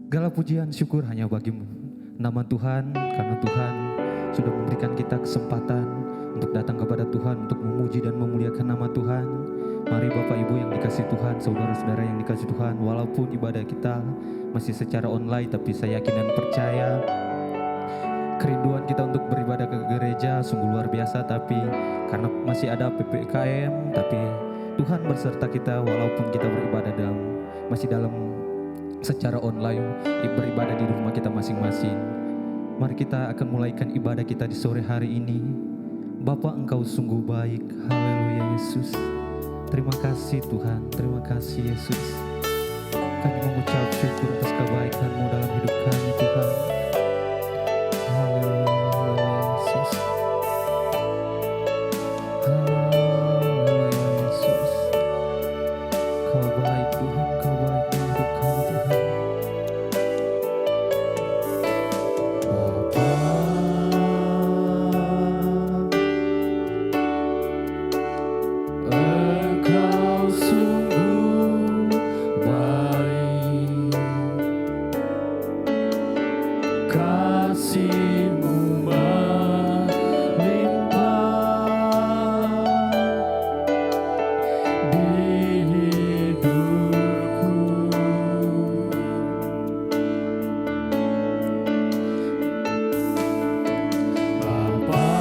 Segala pujian syukur hanya bagimu, nama Tuhan, karena Tuhan sudah memberikan kita kesempatan untuk datang kepada Tuhan, untuk memuji dan memuliakan nama Tuhan. Mari Bapak Ibu yang dikasih Tuhan, saudara-saudara yang dikasih Tuhan, walaupun ibadah kita masih secara online, tapi saya yakin dan percaya kerinduan kita untuk beribadah ke gereja sungguh luar biasa. Tapi karena masih ada PPKM, tapi Tuhan berserta kita walaupun kita beribadah masih dalam secara online, beribadah di rumah kita masing-masing. Mari kita akan mulaikan ibadah kita di sore hari ini. Bapa, Engkau sungguh baik. Haleluya Yesus. Terima kasih Tuhan, terima kasih Yesus. Kami mengucap syukur atas kebaikan-Mu dalam hidup kami Tuhan. Haleluya, haleluya Yesus. Haleluya Yesus. Kau baik Tuhan, Kau baik dalam hidup kami Tuhan. Engkau sungguh baik, kasih-Mu melimpah di hidupku. Bapa,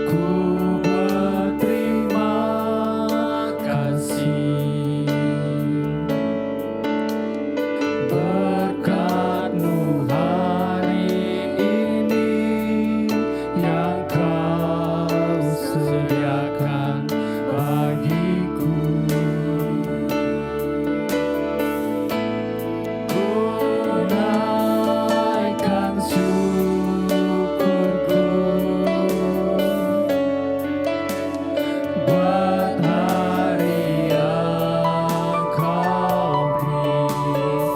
ku berterima kasih berkat-Mu hari ini yang Kau sediakan bagiku. Ku naikkan syukurku buat hari yang Kau beri.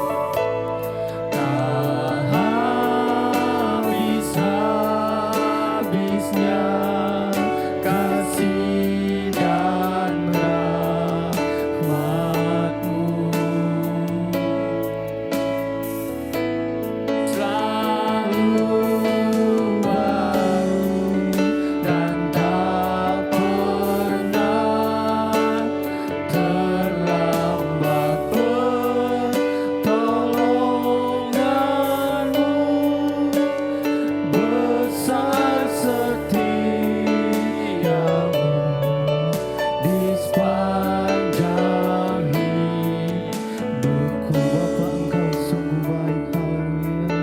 Tak habis-habisnya kasih dan rahmat-Mu, selalu baru dan tak pernah terlambat. Pertolongan-Mu besar, setia-Mu di sepanjang hidupku. Bapa, Engkau sungguh baik. Haleluya.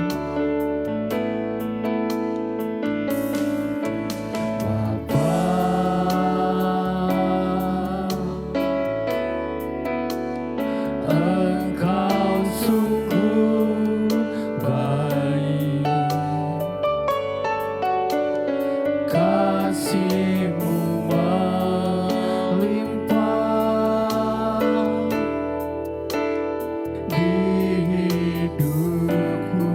Bapa, Engkau sungguh baik, kasih-Mu melimpah di hidupku.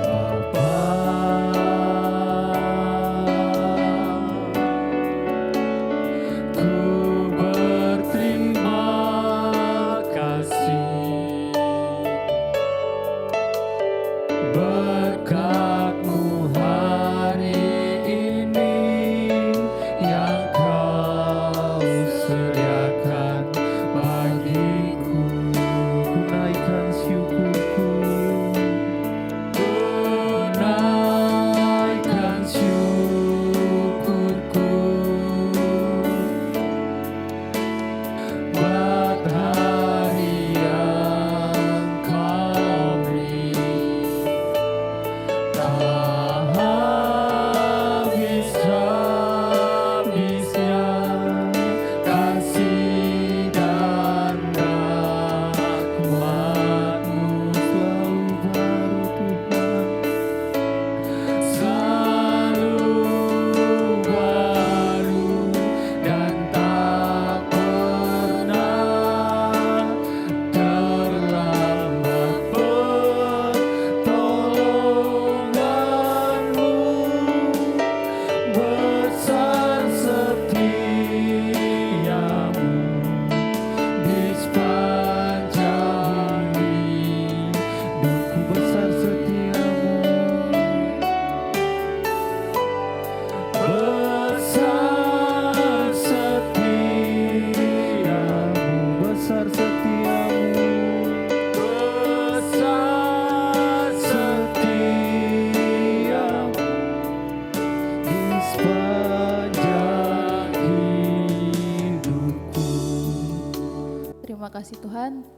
Bapa, ku berterima kasih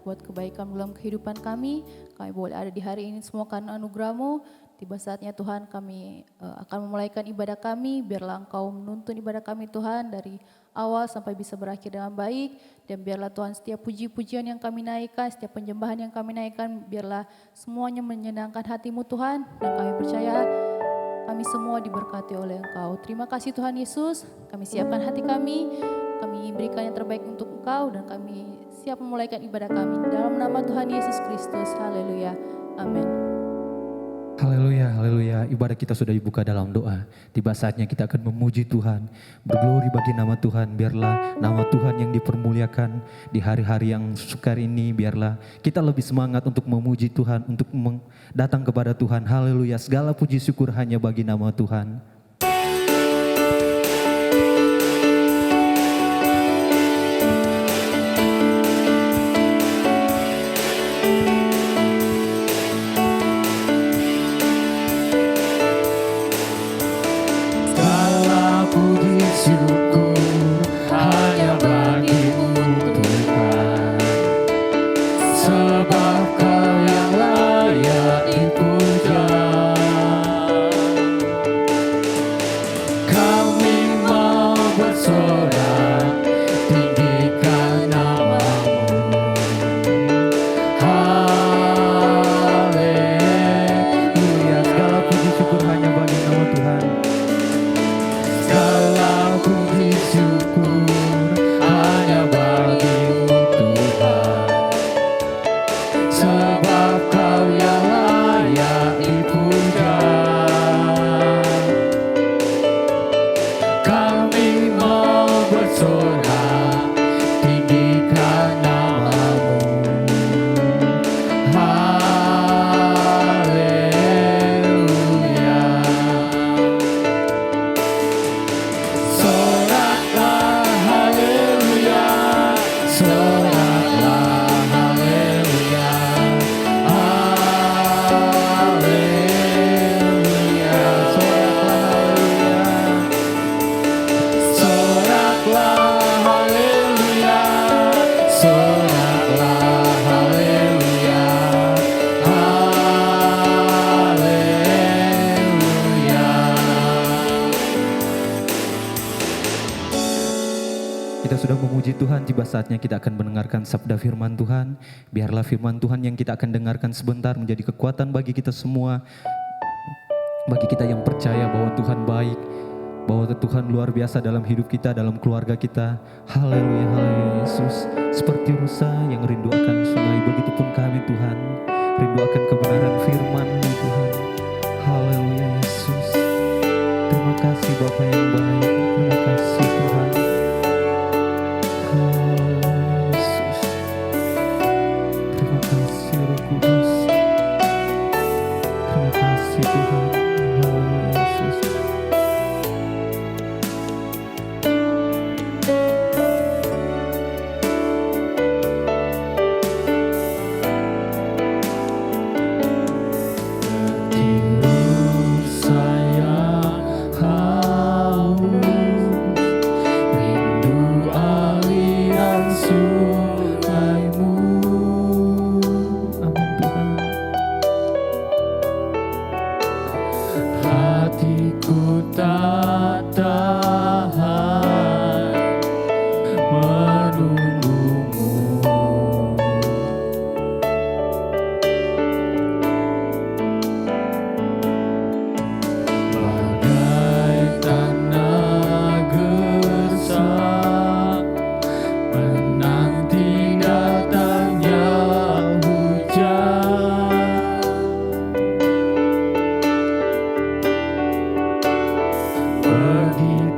buat kebaikan dalam kehidupan kami. Kami boleh ada di hari ini semua karena anugerah-Mu. Tiba saatnya Tuhan kami akan memulaikan ibadah kami, biarlah Engkau menuntun ibadah kami Tuhan dari awal sampai bisa berakhir dengan baik. Dan biarlah Tuhan setiap puji-pujian yang kami naikkan, setiap penyembahan yang kami naikkan, biarlah semuanya menyenangkan hati-Mu Tuhan. Dan kami percaya kami semua diberkati oleh Engkau. Terima kasih Tuhan Yesus, kami siapkan hati kami berikan yang terbaik untuk Engkau dan kami siap memulaikan ibadah kami. Dalam nama Tuhan Yesus Kristus, haleluya, amin. Haleluya, haleluya. Ibadah kita sudah dibuka dalam doa. Tiba saatnya kita akan memuji Tuhan. Berglori bagi nama Tuhan. Biarlah nama Tuhan yang dipermuliakan di hari-hari yang sukar ini. Biarlah kita lebih semangat untuk memuji Tuhan, untuk datang kepada Tuhan. Haleluya. Segala puji syukur hanya bagi nama Tuhan. Kita sudah memuji Tuhan, tiba saatnya kita akan mendengarkan sabda firman Tuhan. Biarlah firman Tuhan yang kita akan dengarkan sebentar menjadi kekuatan bagi kita semua. Bagi kita yang percaya bahwa Tuhan baik, bahwa Tuhan luar biasa dalam hidup kita, dalam keluarga kita. Haleluya, haleluya Yesus. Seperti rusa yang rindu akan sungai, begitupun kami Tuhan, rindu akan kebenaran firman-Mu Tuhan. Haleluya Yesus. Terima kasih Bapa yang baik, terima kasih Tuhan. Pergi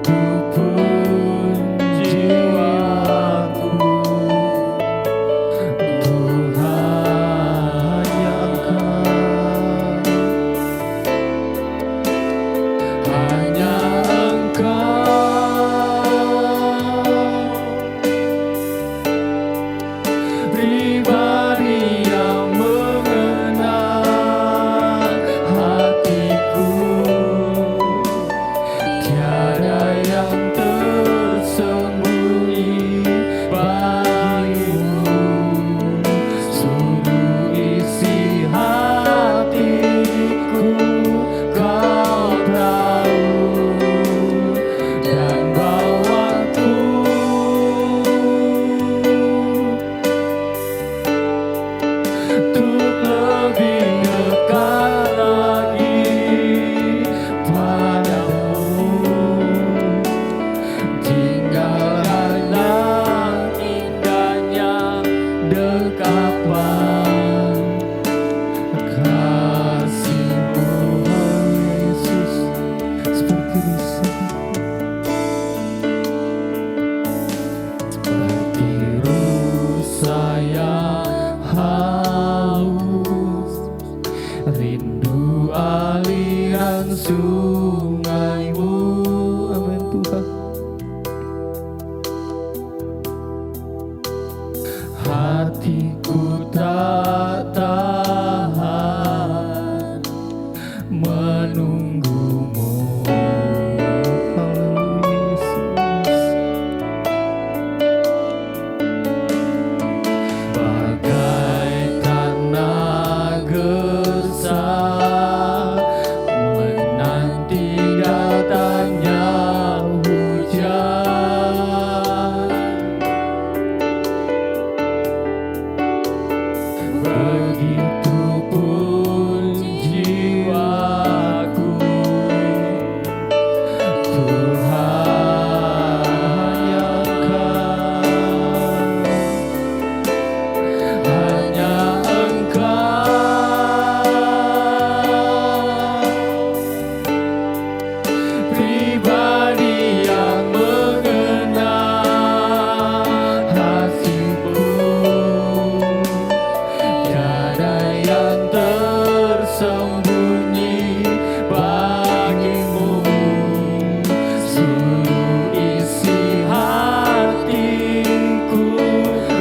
rindu aliran sungaimu. Amin Tuhan. Hatiku tak tahan menunggumu. Haleluya Yesus. Bagai tanah gersang menanti datangnya hujan, begitupun jiwaku. Tuhan hanya Engkau pribadi yang mengenal hatiku. Tiada yang tersembunyi bagimu, seluruh isi hatiku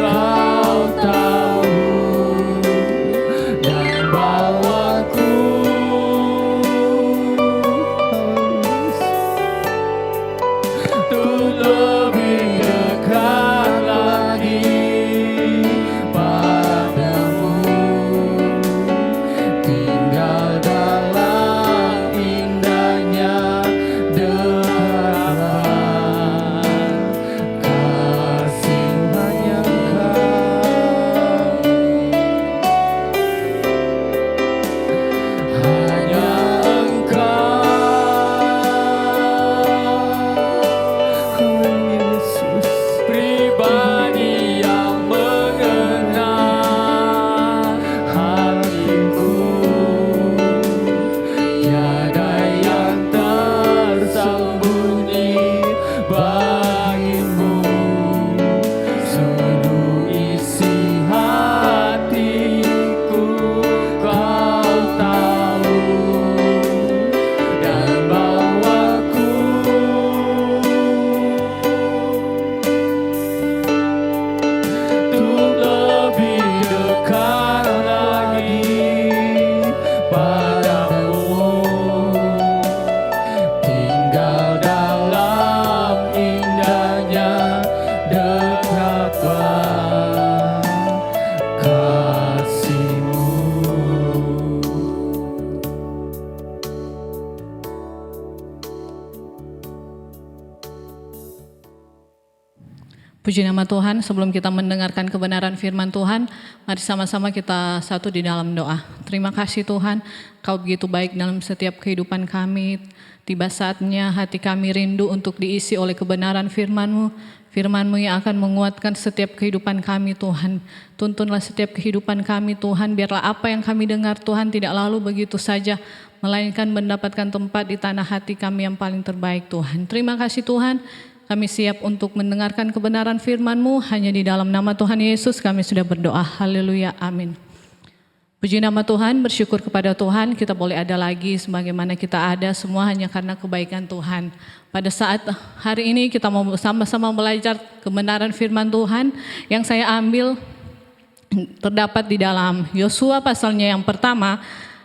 Kau tahu, dan bawaku untuk lebih dekat lagi padamu, tinggal dalam indahnya dekatlah kasih. Hanya Engkau, Haleluya Yesus. pribadi yang mengenal hatiku. Tiada yang tersembunyi bagimu, seluruh isi hatiku Kau tahu, dan bawaku untuk lebih dekat lagi padamu, tinggal dalam indahnya dekatlah kasih-Mu. Puji nama Tuhan, sebelum kita mendengarkan kebenaran firman Tuhan, mari sama-sama kita satu di dalam doa. Terima kasih Tuhan, Kau begitu baik dalam setiap kehidupan kami. Tiba saatnya hati kami rindu untuk diisi oleh kebenaran firman-Mu. Firman-Mu yang akan menguatkan setiap kehidupan kami Tuhan. Tuntunlah setiap kehidupan kami Tuhan, biarlah apa yang kami dengar Tuhan tidak lalu begitu saja, melainkan mendapatkan tempat di tanah hati kami yang paling terbaik Tuhan. Terima kasih Tuhan. Kami siap untuk mendengarkan kebenaran firman-Mu, hanya di dalam nama Tuhan Yesus kami sudah berdoa. Haleluya, amin. Puji nama Tuhan, bersyukur kepada Tuhan kita boleh ada lagi sebagaimana kita ada semua hanya karena kebaikan Tuhan. Pada saat hari ini kita mau sama-sama belajar kebenaran firman Tuhan yang saya ambil terdapat di dalam Yosua pasalnya yang pertama,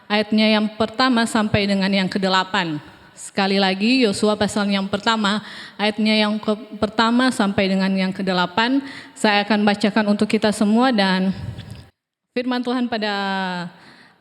ayatnya yang pertama sampai dengan yang ke-8. Sekali lagi Yosua pasal yang pertama, ayatnya yang pertama sampai dengan yang ke-8. Saya akan bacakan untuk kita semua dan firman Tuhan pada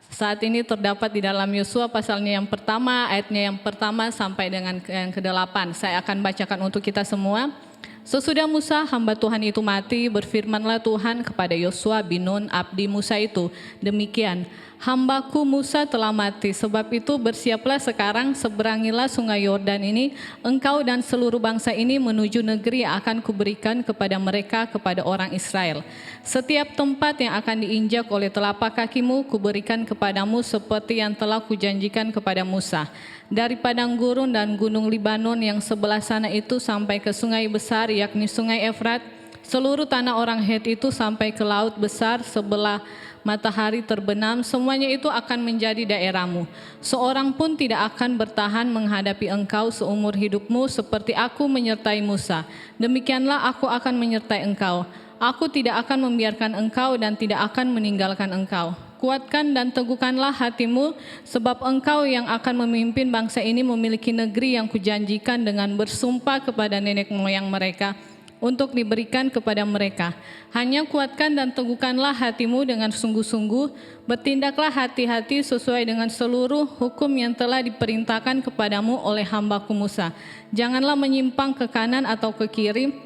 saat ini terdapat di dalam Yosua pasalnya yang pertama, ayatnya yang pertama sampai dengan yang ke-8. Saya akan bacakan untuk kita semua. Sesudah Musa hamba Tuhan itu mati, berfirmanlah Tuhan kepada Yosua bin Nun abdi Musa itu, demikian, hambaku Musa telah mati, sebab itu bersiaplah sekarang, seberangilah sungai Yordan ini, engkau dan seluruh bangsa ini menuju negeri yang akan kuberikan kepada mereka, kepada orang Israel. Setiap tempat yang akan diinjak oleh telapak kakimu, kuberikan kepadamu seperti yang telah kujanjikan kepada Musa. Dari padang gurun dan gunung Libanon yang sebelah sana itu sampai ke sungai besar, yakni sungai Efrat, seluruh tanah orang Het itu sampai ke laut besar sebelah matahari terbenam, semuanya itu akan menjadi daerahmu. Seorang pun tidak akan bertahan menghadapi engkau seumur hidupmu seperti aku menyertai Musa. Demikianlah aku akan menyertai engkau. Aku tidak akan membiarkan engkau dan tidak akan meninggalkan engkau. Kuatkan dan teguhkanlah hatimu, sebab engkau yang akan memimpin bangsa ini memiliki negeri yang kujanjikan dengan bersumpah kepada nenek moyang mereka untuk diberikan kepada mereka. Hanya kuatkan dan teguhkanlah hatimu dengan sungguh-sungguh, bertindaklah hati-hati sesuai dengan seluruh hukum yang telah diperintahkan kepadamu oleh hambaku Musa. Janganlah menyimpang ke kanan atau ke kiri,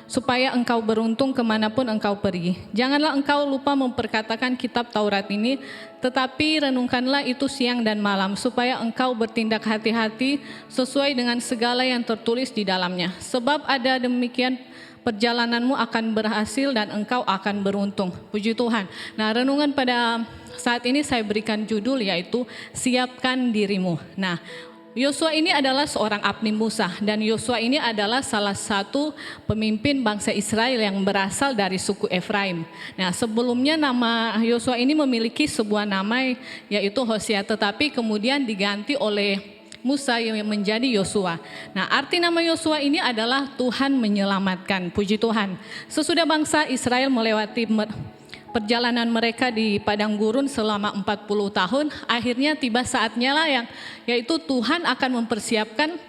supaya engkau beruntung kemanapun engkau pergi. Janganlah engkau lupa memperkatakan kitab Taurat ini, tetapi renungkanlah itu siang dan malam, supaya engkau bertindak hati-hati sesuai dengan segala yang tertulis di dalamnya. Sebab ada demikian perjalananmu akan berhasil dan engkau akan beruntung. Puji Tuhan. Nah, renungan pada saat ini saya berikan judul yaitu siapkan dirimu. Nah, Yosua ini adalah seorang abdi Musa, dan Yosua ini adalah salah satu pemimpin bangsa Israel yang berasal dari suku Efraim. Nah, sebelumnya nama Yosua ini memiliki sebuah nama yaitu Hosea, tetapi kemudian diganti oleh Musa yang menjadi Yosua. Nah, arti nama Yosua ini adalah Tuhan menyelamatkan. Puji Tuhan. Sesudah bangsa Israel melewati perjalanan mereka di padang gurun selama 40 tahun, akhirnya tiba saatnya lah yaitu Tuhan akan mempersiapkan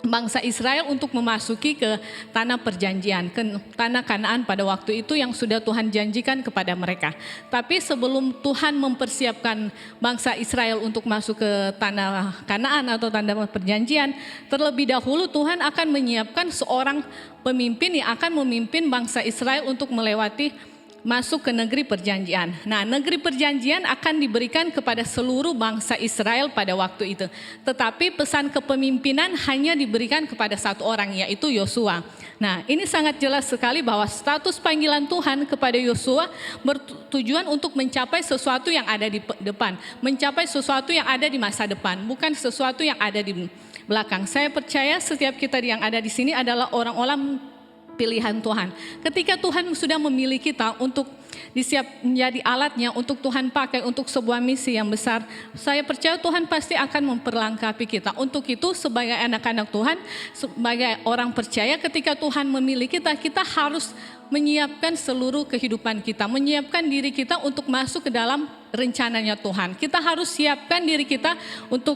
bangsa Israel untuk memasuki ke tanah perjanjian, ke tanah Kanaan pada waktu itu yang sudah Tuhan janjikan kepada mereka. Tapi sebelum Tuhan mempersiapkan bangsa Israel untuk masuk ke tanah Kanaan atau tanah perjanjian, terlebih dahulu Tuhan akan menyiapkan seorang pemimpin yang akan memimpin bangsa Israel untuk melewati masuk ke negeri perjanjian. Nah, negeri perjanjian akan diberikan kepada seluruh bangsa Israel pada waktu itu. Tetapi pesan kepemimpinan hanya diberikan kepada satu orang, yaitu Yosua. Nah, ini sangat jelas sekali bahwa status panggilan Tuhan kepada Yosua bertujuan untuk mencapai sesuatu yang ada di depan, mencapai sesuatu yang ada di masa depan, bukan sesuatu yang ada di belakang. Saya percaya setiap kita yang ada di sini adalah orang-orang pilihan Tuhan. Ketika Tuhan sudah memilih kita untuk menjadi alatnya untuk Tuhan pakai untuk sebuah misi yang besar, saya percaya Tuhan pasti akan memperlengkapi kita. Untuk itu sebagai anak-anak Tuhan, sebagai orang percaya, ketika Tuhan memilih kita, kita harus menyiapkan seluruh kehidupan kita, menyiapkan diri kita untuk masuk ke dalam rencananya Tuhan. Kita harus siapkan diri kita untuk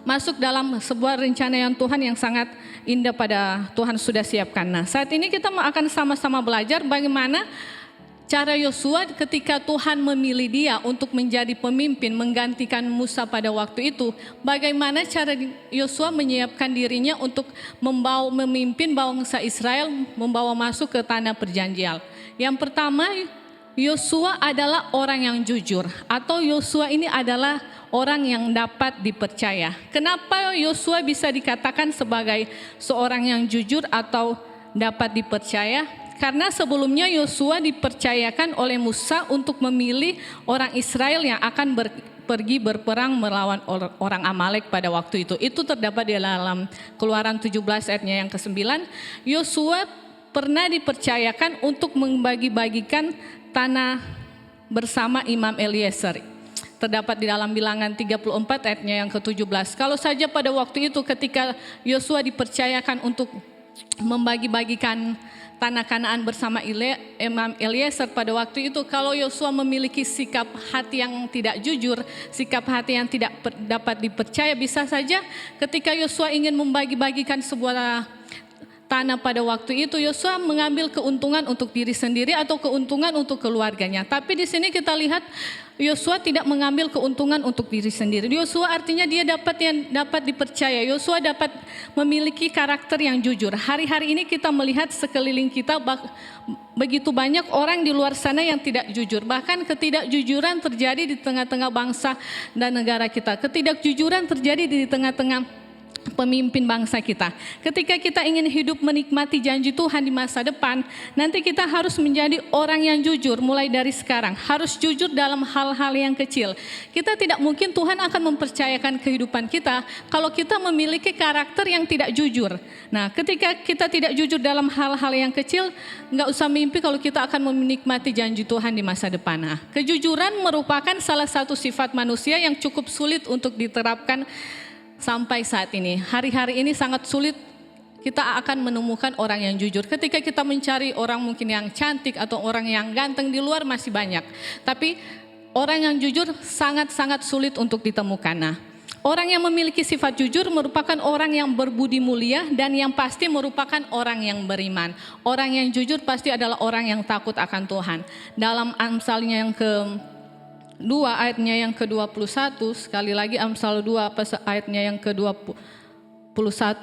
masuk dalam sebuah rencana yang Tuhan yang sangat indah pada Tuhan sudah siapkan. Nah, saat ini kita akan sama-sama belajar bagaimana cara Yosua ketika Tuhan memilih dia untuk menjadi pemimpin menggantikan Musa pada waktu itu. Bagaimana cara Yosua menyiapkan dirinya untuk memimpin bangsa Israel membawa masuk ke tanah perjanjian. Yang pertama, Yosua adalah orang yang jujur, atau Yosua ini adalah orang yang dapat dipercaya. Kenapa Yosua bisa dikatakan sebagai seorang yang jujur atau dapat dipercaya? Karena sebelumnya Yosua dipercayakan oleh Musa untuk memilih orang Israel yang akan pergi berperang melawan orang Amalek pada waktu itu. Itu terdapat di dalam Keluaran 17 ayatnya yang ke-9. Yosua pernah dipercayakan untuk membagi-bagikan tanah bersama Imam Eliezer. Terdapat di dalam Bilangan 34 ayatnya yang ke-17. Kalau saja pada waktu itu ketika Yosua dipercayakan untuk membagi-bagikan tanah Kanaan bersama Imam Eliezer pada waktu itu, kalau Yosua memiliki sikap hati yang tidak jujur, sikap hati yang tidak dapat dipercaya, bisa saja ketika Yosua ingin membagi-bagikan sebuah tanah pada waktu itu, Yosua mengambil keuntungan untuk diri sendiri atau keuntungan untuk keluarganya. Tapi di sini kita lihat Yosua tidak mengambil keuntungan untuk diri sendiri. Yosua artinya dia dapat dipercaya. Yosua dapat memiliki karakter yang jujur. Hari-hari ini kita melihat sekeliling kita begitu banyak orang di luar sana yang tidak jujur. Bahkan ketidakjujuran terjadi di tengah-tengah bangsa dan negara kita. Ketidakjujuran terjadi di tengah-tengah pemimpin bangsa kita. Ketika kita ingin hidup menikmati janji Tuhan di masa depan, nanti kita harus menjadi orang yang jujur mulai dari sekarang. Harus jujur dalam hal-hal yang kecil. Kita tidak mungkin Tuhan akan mempercayakan kehidupan kita kalau kita memiliki karakter yang tidak jujur. Nah, ketika kita tidak jujur dalam hal-hal yang kecil, nggak usah mimpi kalau kita akan menikmati janji Tuhan di masa depan. Nah, kejujuran merupakan salah satu sifat manusia yang cukup sulit untuk diterapkan sampai saat ini. Hari-hari ini sangat sulit kita akan menemukan orang yang jujur. Ketika kita mencari orang mungkin yang cantik atau orang yang ganteng di luar masih banyak. Tapi orang yang jujur sangat-sangat sulit untuk ditemukan. Nah, orang yang memiliki sifat jujur merupakan orang yang berbudi mulia dan yang pasti merupakan orang yang beriman. Orang yang jujur pasti adalah orang yang takut akan Tuhan. Dalam Amsalnya yang ke-2 ayatnya yang ke-21, sekali lagi Amsal 2 ayatnya yang ke-21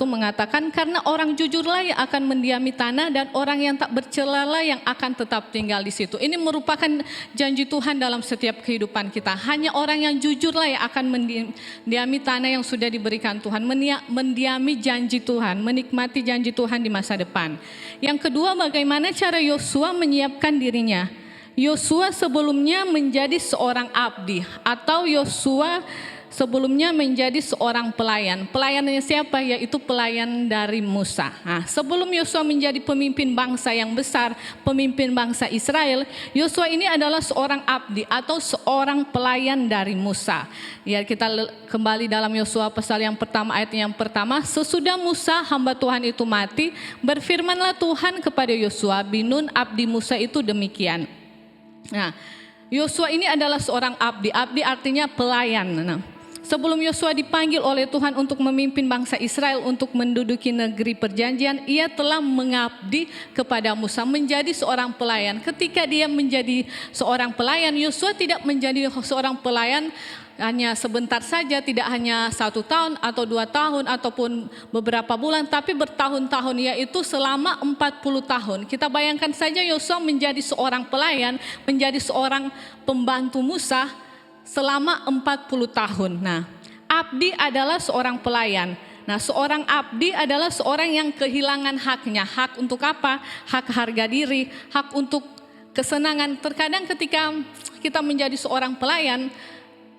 mengatakan, karena orang jujurlah yang akan mendiami tanah dan orang yang tak bercelalah yang akan tetap tinggal di situ. Ini merupakan janji Tuhan dalam setiap kehidupan kita. Hanya orang yang jujurlah yang akan mendiami tanah yang sudah diberikan Tuhan, mendiami janji Tuhan, menikmati janji Tuhan di masa depan. Yang kedua, bagaimana cara Yosua menyiapkan dirinya. Yosua sebelumnya menjadi seorang abdi, atau Yosua sebelumnya menjadi seorang pelayan. Pelayannya siapa? Yaitu pelayan dari Musa. Nah, sebelum Yosua menjadi pemimpin bangsa yang besar, pemimpin bangsa Israel, Yosua ini adalah seorang abdi atau seorang pelayan dari Musa. Ya, kita kembali dalam Yosua pasal yang pertama, ayat yang pertama. Sesudah Musa hamba Tuhan itu mati, berfirmanlah Tuhan kepada Yosua bin Nun abdi Musa itu demikian. Nah, Yosua ini adalah seorang abdi. Abdi artinya pelayan. Nah, sebelum Yosua dipanggil oleh Tuhan untuk memimpin bangsa Israel untuk menduduki negeri perjanjian, ia telah mengabdi kepada Musa menjadi seorang pelayan. Ketika dia menjadi seorang pelayan, Yosua tidak menjadi seorang pelayan hanya sebentar saja, tidak hanya 1 tahun atau 2 tahun ataupun beberapa bulan, tapi bertahun-tahun, yaitu selama 40 tahun. Kita bayangkan saja Yosua menjadi seorang pelayan, menjadi seorang pembantu Musa selama 40 tahun. Nah, abdi adalah seorang pelayan. Nah, seorang abdi adalah seorang yang kehilangan haknya. Hak untuk apa? Hak harga diri, hak untuk kesenangan. Terkadang ketika kita menjadi seorang pelayan,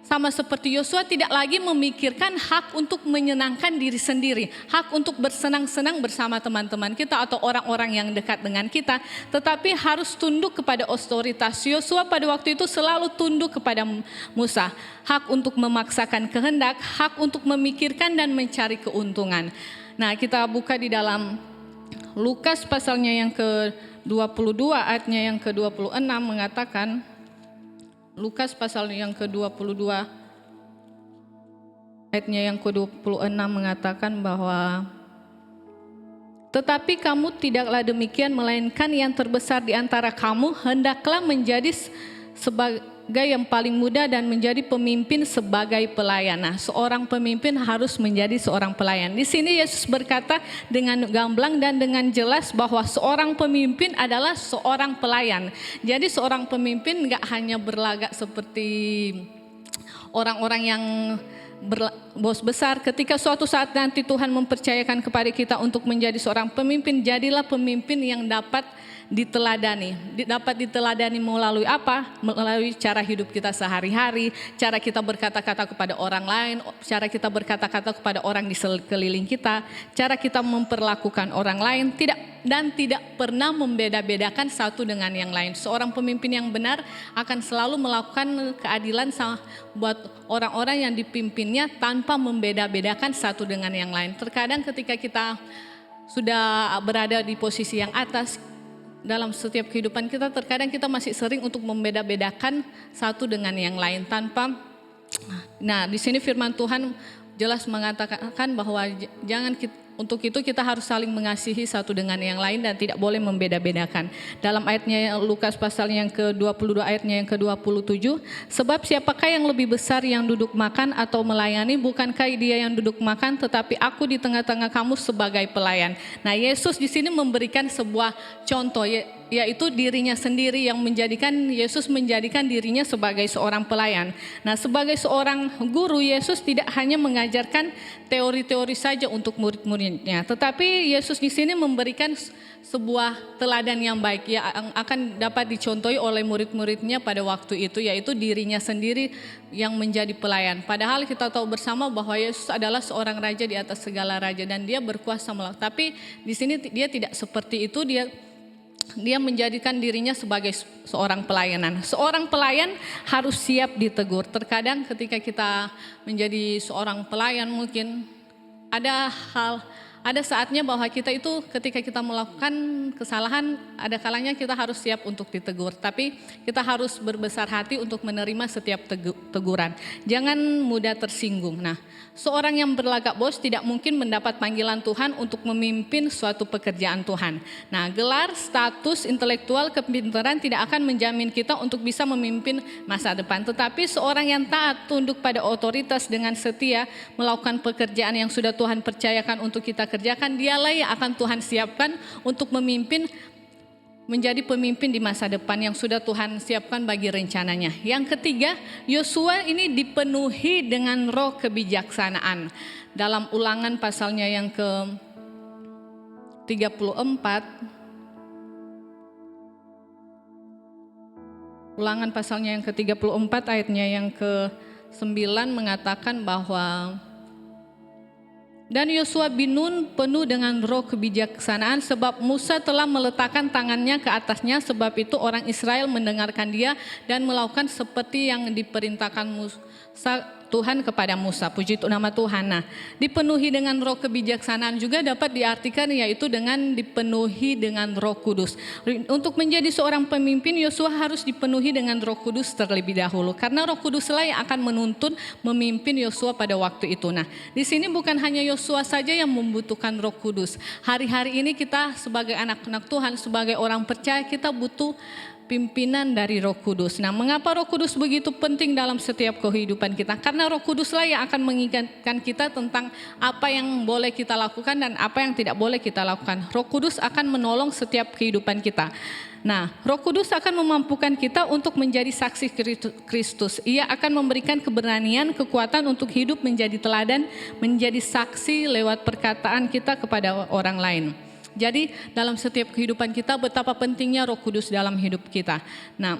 sama seperti Yosua, tidak lagi memikirkan hak untuk menyenangkan diri sendiri, hak untuk bersenang-senang bersama teman-teman kita atau orang-orang yang dekat dengan kita, tetapi harus tunduk kepada otoritas. Yosua pada waktu itu selalu tunduk kepada Musa, hak untuk memaksakan kehendak, hak untuk memikirkan dan mencari keuntungan. Nah, kita buka di dalam Lukas pasalnya yang ke-22 ayatnya yang ke-26 mengatakan, Lukas pasal yang ke-22 ayatnya yang ke-26 mengatakan bahwa tetapi kamu tidaklah demikian, melainkan yang terbesar di antara kamu hendaklah menjadi sebagai yang paling muda dan menjadi pemimpin sebagai pelayan. Nah, seorang pemimpin harus menjadi seorang pelayan. Di sini Yesus berkata dengan gamblang dan dengan jelas bahwa seorang pemimpin adalah seorang pelayan. Jadi seorang pemimpin enggak hanya berlagak seperti orang-orang yang bos besar. Ketika suatu saat nanti Tuhan mempercayakan kepada kita untuk menjadi seorang pemimpin, jadilah pemimpin yang dapat diteladani. Dapat diteladani melalui apa? Melalui cara hidup kita sehari-hari, cara kita berkata-kata kepada orang lain, cara kita berkata-kata kepada orang di sekeliling kita, cara kita memperlakukan orang lain, tidak pernah membeda-bedakan satu dengan yang lain. Seorang pemimpin yang benar akan selalu melakukan keadilan buat orang-orang yang dipimpinnya tanpa membeda-bedakan satu dengan yang lain. Terkadang ketika kita sudah berada di posisi yang atas, dalam setiap kehidupan kita terkadang kita masih sering untuk membeda-bedakan satu dengan yang lain tanpa. Nah, di sini firman Tuhan jelas mengatakan bahwa untuk itu kita harus saling mengasihi satu dengan yang lain dan tidak boleh membeda-bedakan. Dalam ayatnya Lukas pasal yang ke-22 ayatnya yang ke-27, sebab siapakah yang lebih besar yang duduk makan atau melayani, bukankah dia yang duduk makan, tetapi aku di tengah-tengah kamu sebagai pelayan. Nah, Yesus di sini memberikan sebuah contoh. yaitu dirinya sendiri yang Yesus menjadikan dirinya sebagai seorang pelayan. Nah, sebagai seorang guru, Yesus tidak hanya mengajarkan teori-teori saja untuk murid-muridnya, tetapi Yesus di sini memberikan sebuah teladan yang baik yang akan dapat dicontohi oleh murid-muridnya pada waktu itu, yaitu dirinya sendiri yang menjadi pelayan. Padahal kita tahu bersama bahwa Yesus adalah seorang raja di atas segala raja dan dia berkuasa melakukan. Tapi di sini dia tidak seperti itu, dia menjadikan dirinya sebagai seorang pelayanan. Seorang pelayan harus siap ditegur. Terkadang ketika kita menjadi seorang pelayan mungkin ada saatnya bahwa kita itu ketika kita melakukan kesalahan, ada kalanya kita harus siap untuk ditegur. Tapi kita harus berbesar hati untuk menerima setiap teguran. Jangan mudah tersinggung. Nah, seorang yang berlagak bos tidak mungkin mendapat panggilan Tuhan untuk memimpin suatu pekerjaan Tuhan. Nah, gelar, status, intelektual, kepintaran tidak akan menjamin kita untuk bisa memimpin masa depan. Tetapi seorang yang taat, tunduk pada otoritas dengan setia, melakukan pekerjaan yang sudah Tuhan percayakan untuk kita kerjakan, dialah yang akan Tuhan siapkan untuk menjadi pemimpin di masa depan yang sudah Tuhan siapkan bagi rencananya. Yang ketiga, Yosua ini dipenuhi dengan roh kebijaksanaan. Dalam Ulangan pasalnya yang ke-34, Ulangan pasalnya yang ke-34 ayatnya yang ke-9 mengatakan bahwa dan Yosua bin Nun penuh dengan roh kebijaksanaan sebab Musa telah meletakkan tangannya ke atasnya, sebab itu orang Israel mendengarkan dia dan melakukan seperti yang diperintahkan Tuhan kepada Musa. Puji nama Tuhan. Nah, dipenuhi dengan roh kebijaksanaan juga dapat diartikan yaitu dengan dipenuhi dengan Roh Kudus. Untuk menjadi seorang pemimpin, Yosua harus dipenuhi dengan Roh Kudus terlebih dahulu, karena Roh Kuduslah yang akan menuntun memimpin Yosua pada waktu itu. Nah, di sini bukan hanya Yosua saja yang membutuhkan Roh Kudus. Hari-hari ini kita sebagai anak-anak Tuhan, sebagai orang percaya, kita butuh pimpinan dari Roh Kudus. Nah, mengapa Roh Kudus begitu penting dalam setiap kehidupan kita? Karena Roh Kuduslah yang akan mengingatkan kita tentang apa yang boleh kita lakukan dan apa yang tidak boleh kita lakukan. Roh Kudus akan menolong setiap kehidupan kita. Nah, Roh Kudus akan memampukan kita untuk menjadi saksi Kristus. Ia akan memberikan keberanian, kekuatan untuk hidup menjadi teladan, menjadi saksi lewat perkataan kita kepada orang lain. Jadi dalam setiap kehidupan kita betapa pentingnya Roh Kudus dalam hidup kita. Nah,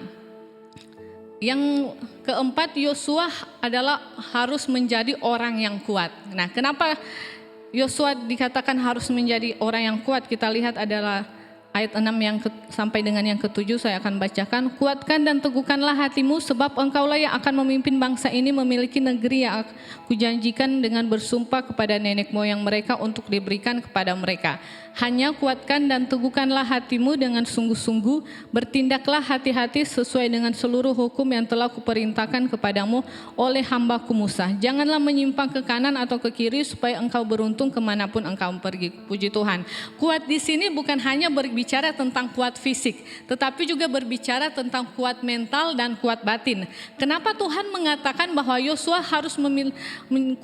yang keempat, Yosua adalah harus menjadi orang yang kuat. Nah, kenapa Yosua dikatakan harus menjadi orang yang kuat? Kita lihat adalah ayat 6 sampai dengan yang ke-7 saya akan bacakan. Kuatkan dan teguhkanlah hatimu sebab engkaulah yang akan memimpin bangsa ini memiliki negeri yang aku janjikan dengan bersumpah kepada nenek moyang mereka untuk diberikan kepada mereka. Hanya kuatkan dan teguhkanlah hatimu dengan sungguh-sungguh, bertindaklah hati-hati sesuai dengan seluruh hukum yang telah kuperintahkan kepadamu oleh hambaku Musa. Janganlah menyimpang ke kanan atau ke kiri supaya engkau beruntung kemanapun engkau pergi. Puji Tuhan. Kuat di sini bukan hanya berbicara tentang kuat fisik, tetapi juga berbicara tentang kuat mental dan kuat batin. Kenapa Tuhan mengatakan bahwa Yosua harus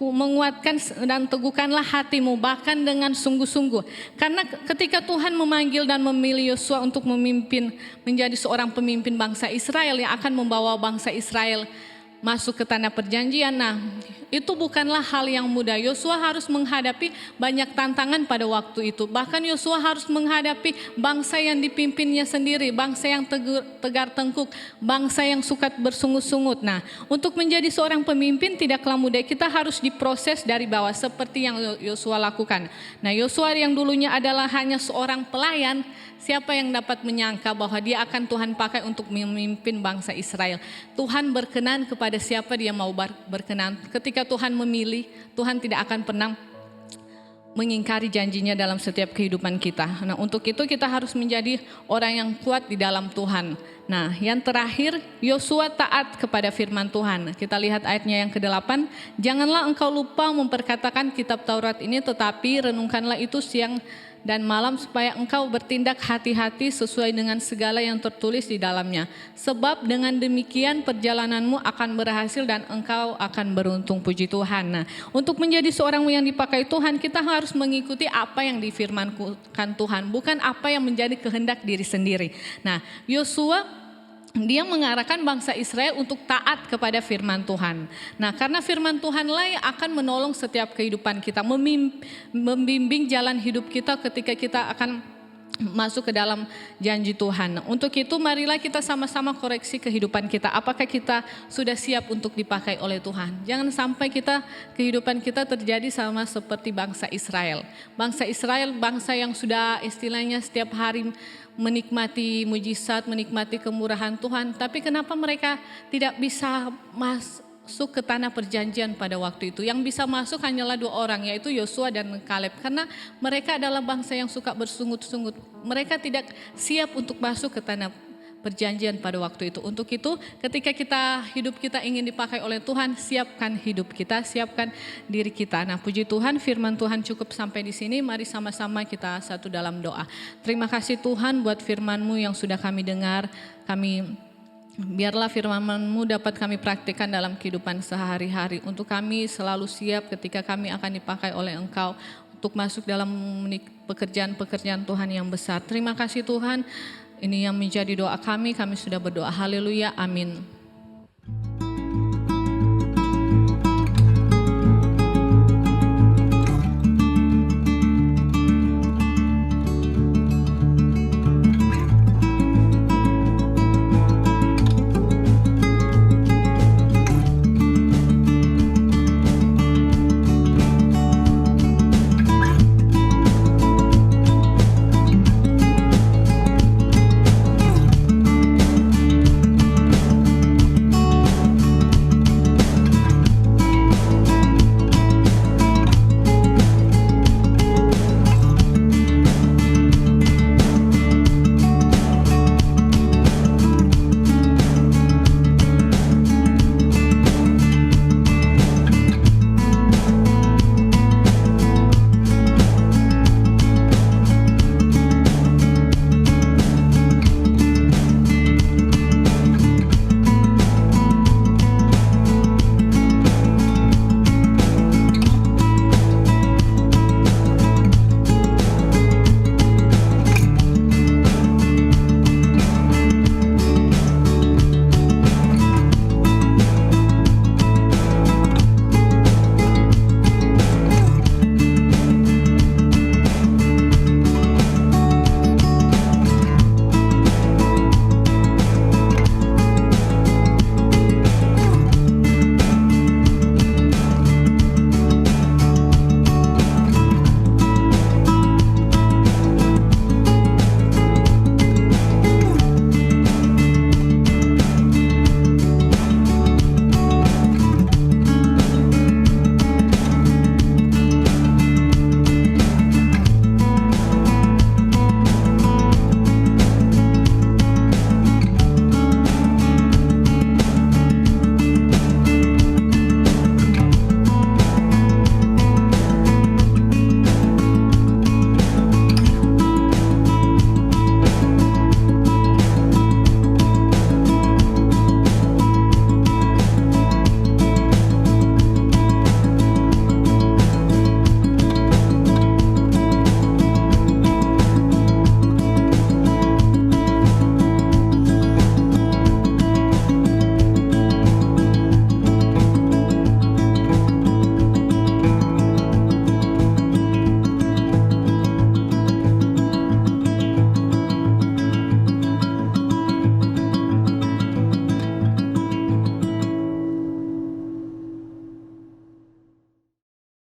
menguatkan dan teguhkanlah hatimu bahkan dengan sungguh-sungguh? Karena ketika Tuhan memanggil dan memilih Yosua untuk menjadi seorang pemimpin bangsa Israel yang akan membawa bangsa Israel masuk ke tanah perjanjian. Nah, itu bukanlah hal yang mudah. Yosua harus menghadapi banyak tantangan pada waktu itu. Bahkan Yosua harus menghadapi bangsa yang dipimpinnya sendiri, bangsa yang tegar tengkuk, bangsa yang suka bersungut-sungut. Nah, untuk menjadi seorang pemimpin tidaklah mudah. Kita harus diproses dari bawah seperti yang Yosua lakukan. Nah, Yosua yang dulunya adalah hanya seorang pelayan, siapa yang dapat menyangka bahwa dia akan Tuhan pakai untuk memimpin bangsa Israel? Tuhan berkenan kepada siapa dia mau berkenan. Ketika Tuhan memilih, Tuhan tidak akan pernah mengingkari janjinya dalam setiap kehidupan kita. Nah, untuk itu kita harus menjadi orang yang kuat di dalam Tuhan. Nah, yang terakhir, Yosua taat kepada firman Tuhan. Kita lihat ayatnya yang ke-8. Janganlah engkau lupa memperkatakan kitab Taurat ini, tetapi renungkanlah itu siang dan malam supaya engkau bertindak hati-hati sesuai dengan segala yang tertulis di dalamnya. Sebab dengan demikian perjalananmu akan berhasil dan engkau akan beruntung. Puji Tuhan. Nah, untuk menjadi seorang yang dipakai Tuhan, kita harus mengikuti apa yang difirmankan Tuhan, bukan apa yang menjadi kehendak diri sendiri. Nah, Yosua dia mengarahkan bangsa Israel untuk taat kepada firman Tuhan. Nah, karena firman Tuhanlah yang akan menolong setiap kehidupan kita, membimbing jalan hidup kita ketika kita akan masuk ke dalam janji Tuhan. Untuk itu marilah kita sama-sama koreksi kehidupan kita. Apakah kita sudah siap untuk dipakai oleh Tuhan? Jangan sampai kehidupan kita terjadi sama seperti bangsa Israel. Bangsa Israel, bangsa yang sudah istilahnya setiap hari menikmati mujizat, menikmati kemurahan Tuhan. Tapi kenapa mereka tidak bisa masuk ke tanah perjanjian pada waktu itu? Yang bisa masuk hanyalah 2 orang, yaitu Yosua dan Kaleb. Karena mereka adalah bangsa yang suka bersungut-sungut. Mereka tidak siap untuk masuk ke tanah perjanjian pada waktu itu. Untuk itu ketika hidup kita ingin dipakai oleh Tuhan, siapkan hidup kita, siapkan diri kita. Nah, puji Tuhan, firman Tuhan cukup sampai di sini. Mari sama-sama kita satu dalam doa. Terima kasih Tuhan buat firman-Mu yang sudah kami dengar. Biarlah firman-Mu dapat kami praktikkan dalam kehidupan sehari-hari. Untuk kami selalu siap ketika kami akan dipakai oleh Engkau untuk masuk dalam pekerjaan-pekerjaan Tuhan yang besar. Terima kasih Tuhan. Ini yang menjadi doa kami sudah berdoa. Haleluya, amin.